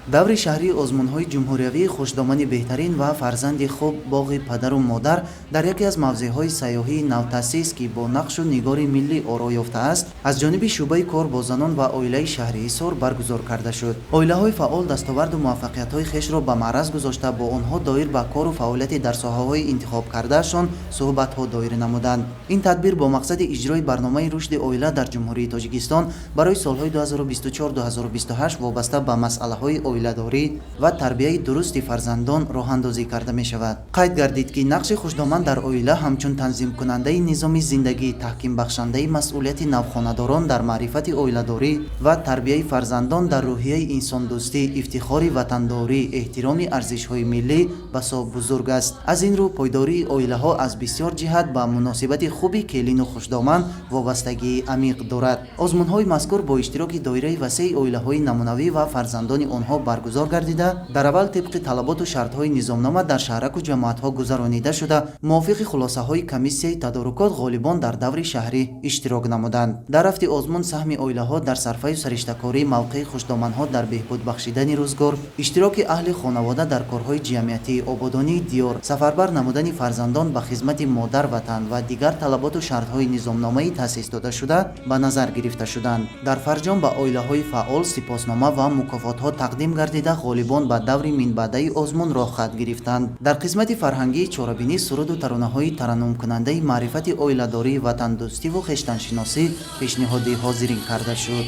даври шаҳрии озмунҳои ҷумҳуриявии хушдомани беҳтарин ва фарзанди хуб боғи падару модар дар яке аз мавзеъҳои сайёҳии навтаъсис ки бо нақшу нигори миллӣ оро ёфтааст аз ҷониби шӯъбаи кор бо занон ва оилаи шаҳри Ҳисор баргузор карда шуд. Оилаҳои фаъол дастоварду муваффақиятҳои хешро ба маъраз гузошта бо онҳо доир ба кору фаъолияти дар соҳаҳои интихоб кардаашон суҳбатҳо доир намуданд. Ин тадбир бо мақсади иҷрои барномаи рушди оила дар ҷумҳурии Тоҷикистон барои солҳои 2024-2028 вобаста ба масъалаҳои оиладорӣ ва тарбияи дурусти фарзандон роҳандозӣ карда мешавад. Қайд гардид ки нақши хушдоман дар оила ҳамчун танзимкунандаи низоми зиндагӣ, таҳкимбахшандаи масъулияти навхонадорон дар маърифати оиладорӣ ва тарбияи фарзандон дар рӯҳияи инсондӯстӣ, ифтихори ватандорӣ, эҳтироми арзишҳои миллӣ басо бузург аст. Аз ин рӯ пойдории оилаҳо аз бисёр ҷиҳат ба муносибати хуби келину хушдоман вобастагии амиқ дорад. Озмунҳои мазкур бо иштироки доираи васеъи оилаҳои намунавӣ ва фарзандони онҳо баргузор гардида, дар аввал тибқи талаботу шартҳои низомнома дар шаҳраку ҷамоатҳо гузаронида шуда, мувофиқи хулосаҳои комиссияи тадорукот ғолибон дар даври шаҳрӣ иштирок намуданд. Дар рафти озмун саҳми оилаҳо дар сарфаю сариштакорӣ, мавқеи хушдоманҳо дар беҳбуд бахшидани рӯзгор, иштироки аҳли хонавода дар корҳои ҷамъиятӣ, ободонии диёр, сафарбар намудани фарзандон ба хизмати модар ватан ва дигар талаботу шартҳои низомномаи таъсис дода шуда ба назар гирифта шуданд. Дар Фарҷом ба оилаҳои фаъол сипоснома ва мукофотҳо тақдим гардида ғолибон ба даври минбаъдаи озмун роҳ хат гирифтанд. Дар қисмати фарҳангии чорабинӣ суруду таронаҳои тараннумкунандаи маърифати оиладорӣ, ватандӯстиву хештаншиносӣ пешниҳоди ҳозирин карда шуд.